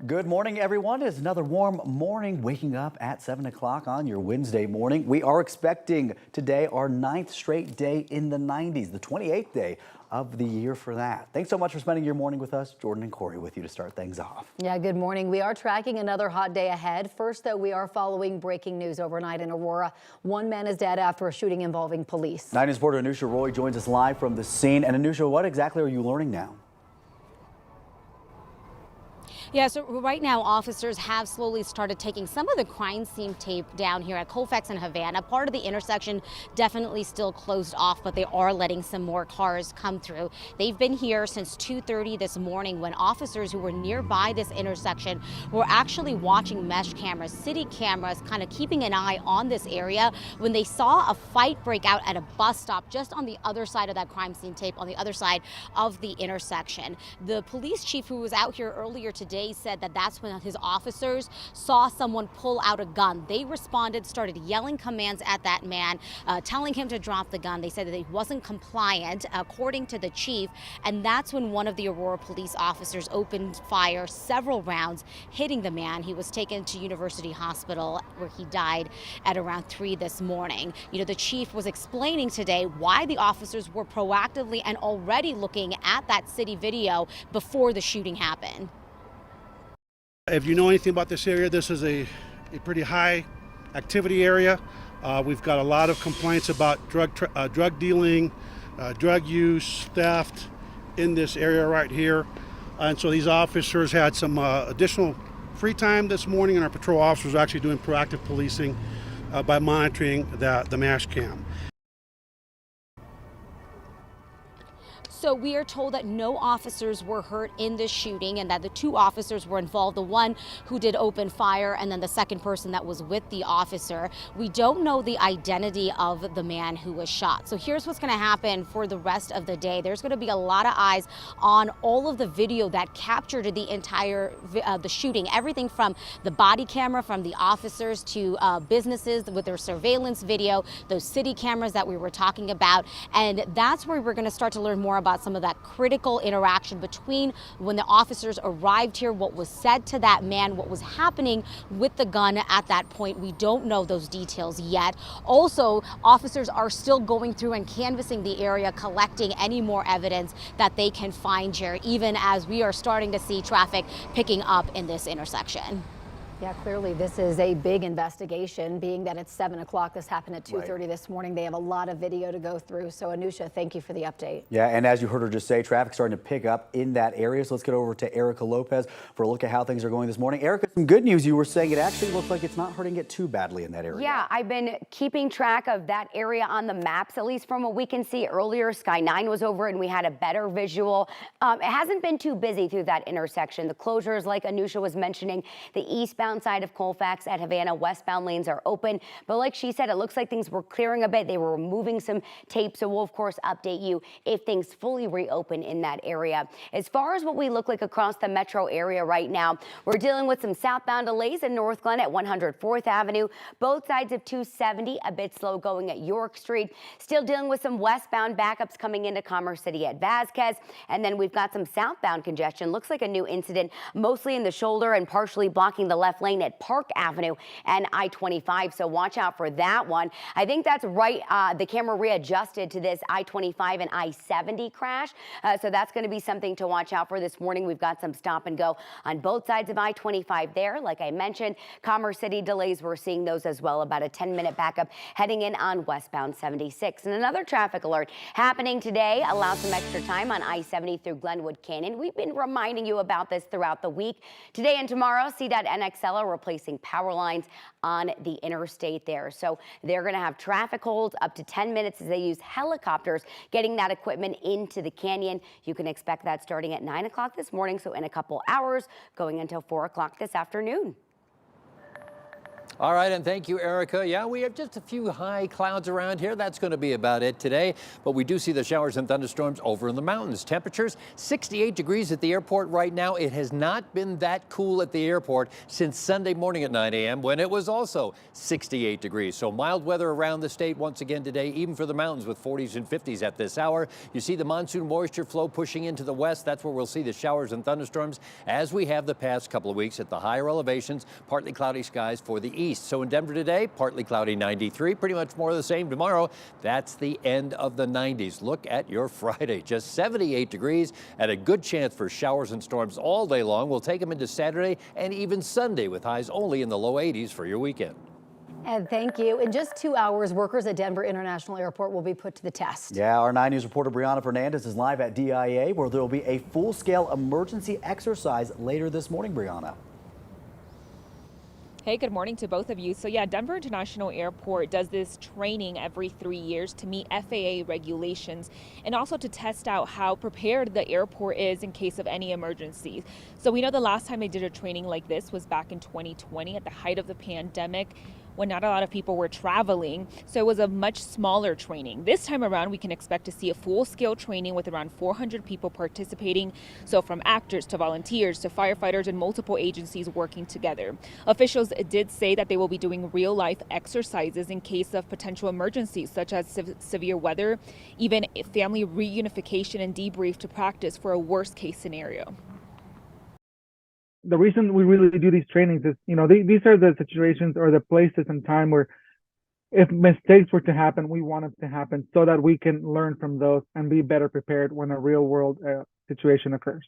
Good morning, everyone. It's another warm morning, waking up at 7 o'clock on your Wednesday morning. We are expecting today our 9th straight day in the 90s, the 28th day of the year for that. Thanks so much for spending your morning with us. Jordan and Corey with you to start things off. Yeah, good morning. We are tracking another hot day ahead. First, though, we are following breaking news overnight in Aurora. One man is dead after a shooting involving police. 9 News reporter Anusha Roy joins us live from the scene. And Anusha, what exactly are you learning now? Yeah, so right now officers have slowly started taking some of the crime scene tape down here at Colfax and Havana. Part of the intersection definitely still closed off, but they are letting some more cars come through. They've been here since 2:30 this morning when officers who were nearby this intersection were actually watching mesh cameras, city cameras, kind of keeping an eye on this area when they saw a fight break out at a bus stop just on the other side of that crime scene tape, on the other side of the intersection. The police chief who was out here earlier today said that that's when his officers saw someone pull out a gun. They responded, started yelling commands at that man, telling him to drop the gun. They said that he wasn't compliant, according to the chief, and that's when one of the Aurora police officers opened fire several rounds, hitting the man. He was taken to University Hospital where he died at around 3 this morning. You know, the chief was explaining today why the officers were proactively and already looking at that city video before the shooting happened. If you know anything about this area, this is a pretty high activity area. We've got a lot of complaints about drug dealing, drug use, theft in this area right here. And so these officers had some additional free time this morning, and our patrol officers are actually doing proactive policing by monitoring the mash cam. So we are told that no officers were hurt in this shooting and that the two officers were involved, the one who did open fire and then the second person that was with the officer. We don't know the identity of the man who was shot. So here's what's going to happen for the rest of the day. There's going to be a lot of eyes on all of the video that captured the entire the shooting, everything from the body camera from the officers to businesses with their surveillance video, those city cameras that we were talking about. And that's where we're going to start to learn more about some of that critical interaction between when the officers arrived here, what was said to that man, what was happening with the gun at that point. We don't know those details yet. Also, officers are still going through and canvassing the area, collecting any more evidence that they can find here, even as we are starting to see traffic picking up in this intersection. Yeah, clearly this is a big investigation, being that it's 7 o'clock. This happened at 2:30 this morning. They have a lot of video to go through. So Anusha, thank you for the update. Yeah, and as you heard her just say, traffic starting to pick up in that area. So let's get over to Erica Lopez for a look at how things are going this morning. Erica, some good news. You were saying it actually looks like it's not hurting it too badly in that area. Yeah, I've been keeping track of that area on the maps, at least from what we can see earlier. Sky 9 was over and we had a better visual. It hasn't been too busy through that intersection. The closures, like Anusha was mentioning, the eastbound side of Colfax at Havana, westbound lanes are open. But like she said, it looks like things were clearing a bit. They were removing some tape. So we'll, of course, update you if things fully reopen in that area. As far as what we look like across the metro area right now, we're dealing with some southbound delays in North Glen at 104th Avenue. Both sides of 270, a bit slow going at York Street. Still dealing with some westbound backups coming into Commerce City at Vasquez. And then we've got some southbound congestion. Looks like a new incident, mostly in the shoulder and partially blocking the left lane at Park Avenue and I-25. So watch out for that one. I think that's right. The camera readjusted to this I-25 and I-70 crash. So that's going to be something to watch out for this morning. We've got some stop and go on both sides of I-25 there. Like I mentioned, Commerce City delays, we're seeing those as well. About a 10-minute backup heading in on westbound 76. And another traffic alert happening today. Allow some extra time on I-70 through Glenwood Canyon. We've been reminding you about this throughout the week. Today and tomorrow, CDOT and Xcella replacing power lines on the interstate there. So they're going to have traffic holds up to 10 minutes as they use helicopters getting that equipment into the canyon. You can expect that starting at 9 o'clock this morning. So in a couple hours, going until 4 o'clock this afternoon. All right, and thank you, Erica. Yeah, we have just a few high clouds around here. That's going to be about it today. But we do see the showers and thunderstorms over in the mountains. Temperatures 68 degrees at the airport right now. It has not been that cool at the airport since Sunday morning at 9 a.m. when it was also 68 degrees. So mild weather around the state once again today, even for the mountains with 40s and 50s at this hour. You see the monsoon moisture flow pushing into the west. That's where we'll see the showers and thunderstorms as we have the past couple of weeks at the higher elevations. Partly cloudy skies for the east. So in Denver today, partly cloudy 93, pretty much more of the same tomorrow. That's the end of the 90s. Look at your Friday, just 78 degrees and a good chance for showers and storms all day long. We'll take them into Saturday and even Sunday with highs only in the low 80s for your weekend. And thank you. In just 2 hours, workers at Denver International Airport will be put to the test. Yeah, our 9 News reporter Brianna Fernandez is live at DIA, where there will be a full-scale emergency exercise later this morning. Brianna. Hey, good morning to both of you. So yeah, Denver International Airport does this training every 3 years to meet FAA regulations and also to test out how prepared the airport is in case of any emergencies. So we know the last time they did a training like this was back in 2020 at the height of the pandemic, when not a lot of people were traveling. So it was a much smaller training. This time around, we can expect to see a full-scale training with around 400 people participating. So from actors to volunteers to firefighters and multiple agencies working together. Officials did say that they will be doing real-life exercises in case of potential emergencies, such as severe weather, even family reunification and debrief to practice for a worst-case scenario. The reason we really do these trainings is, these are the situations or the places and time where if mistakes were to happen, we want it to happen so that we can learn from those and be better prepared when a real world situation occurs.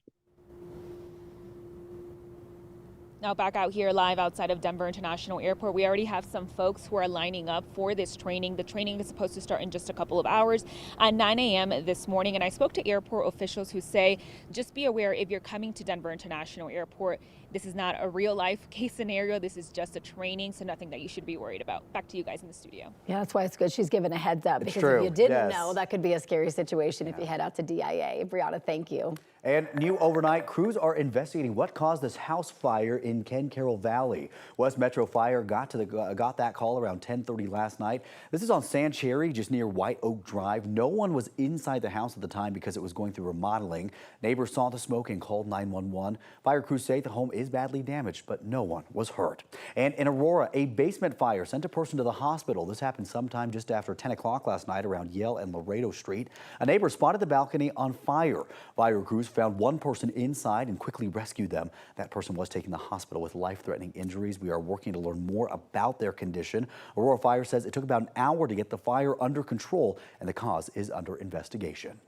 Now back out here live outside of Denver International Airport, we already have some folks who are lining up for this training. The training is supposed to start in just a couple of hours at 9 a.m. this morning. And I spoke to airport officials who say, just be aware if you're coming to Denver International Airport, this is not a real life case scenario. This is just a training, so nothing that you should be worried about. Back to you guys in the studio. Yeah, that's why it's good she's given a heads up, because if you didn't know, that could be a scary situation if you head out to DIA. Brianna, thank you. And new overnight, crews are investigating what caused this house fire in Ken Carroll Valley. West Metro Fire got that call around 10:30 last night. This is on Sand Cherry, just near White Oak Drive. No one was inside the house at the time because it was going through remodeling. Neighbors saw the smoke and called 911. Fire crews say the home is badly damaged, but no one was hurt. And in Aurora, a basement fire sent a person to the hospital. This happened sometime just after 10 o'clock last night around Yale and Laredo Street. A neighbor spotted the balcony on fire. Fire crews found one person inside and quickly rescued them. That person was taken to the hospital with life-threatening injuries. We are working to learn more about their condition. Aurora Fire says it took about an hour to get the fire under control, and the cause is under investigation.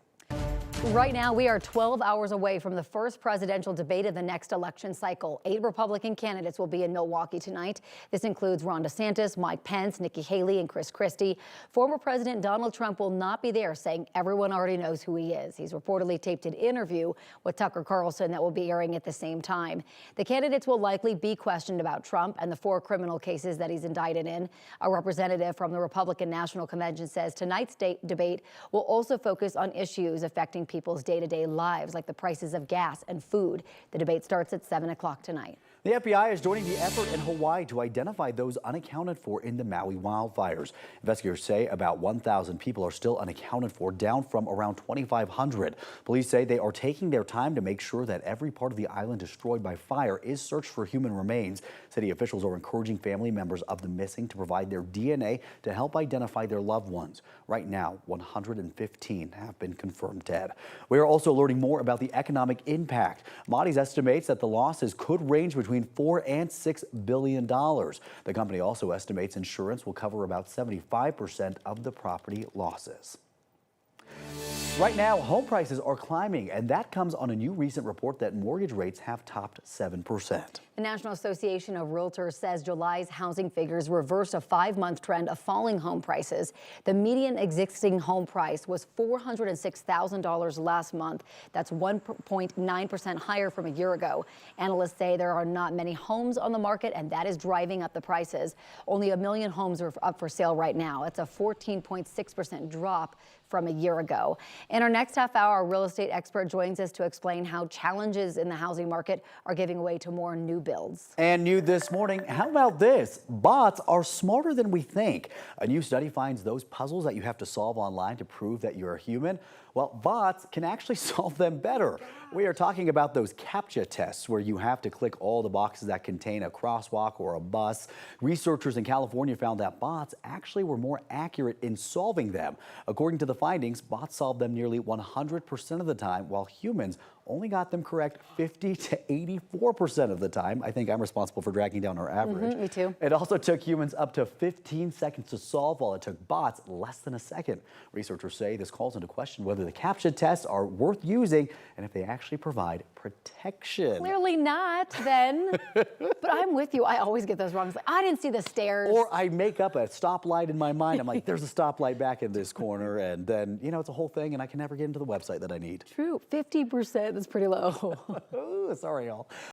Right now, we are 12 hours away from the first presidential debate of the next election cycle. 8 Republican candidates will be in Milwaukee tonight. This includes Ron DeSantis, Mike Pence, Nikki Haley, and Chris Christie. Former President Donald Trump will not be there, saying everyone already knows who he is. He's reportedly taped an interview with Tucker Carlson that will be airing at the same time. The candidates will likely be questioned about Trump and the 4 criminal cases that he's indicted in. A representative from the Republican National Convention says tonight's debate will also focus on issues affecting people's day-to-day lives, like the prices of gas and food. The debate starts at 7 o'clock tonight. The FBI is joining the effort in Hawaii to identify those unaccounted for in the Maui wildfires. Investigators say about 1,000 people are still unaccounted for, down from around 2,500. Police say they are taking their time to make sure that every part of the island destroyed by fire is searched for human remains. City officials are encouraging family members of the missing to provide their DNA to help identify their loved ones. Right now, 115 have been confirmed dead. We are also learning more about the economic impact. Moody's estimates that the losses could range between $4 and $6 billion. The company also estimates insurance will cover about 75% of the property losses. Right now, home prices are climbing, and that comes on a new recent report that mortgage rates have topped 7%. The National Association of Realtors says July's housing figures reversed a 5-month trend of falling home prices. The median existing home price was $406,000 last month. That's 1.9% higher from a year ago. Analysts say there are not many homes on the market, and that is driving up the prices. Only 1 million homes are up for sale right now. It's a 14.6% drop from a year ago. In our next half hour, our real estate expert joins us to explain how challenges in the housing market are giving way to more new builds. And new this morning, how about this? Bots are smarter than we think. A new study finds those puzzles that you have to solve online to prove that you're a human, well, bots can actually solve them better. We are talking about those CAPTCHA tests where you have to click all the boxes that contain a crosswalk or a bus. Researchers in California found that bots actually were more accurate in solving them. According to the findings, bots solved them nearly 100% of the time, while humans only got them correct 50 to 84% of the time. I think I'm responsible for dragging down our average. Me too. It also took humans up to 15 seconds to solve, while it took bots less than a second. Researchers say this calls into question whether the CAPTCHA tests are worth using and if they actually provide protection. Clearly not, then. But I'm with you. I always get those wrong. It's like, I didn't see the stairs. Or I make up a stoplight in my mind. I'm like, there's a stoplight back in this corner. And then, you know, it's a whole thing and I can never get into the website that I need. True. 50%. That's pretty low. Ooh, sorry, y'all.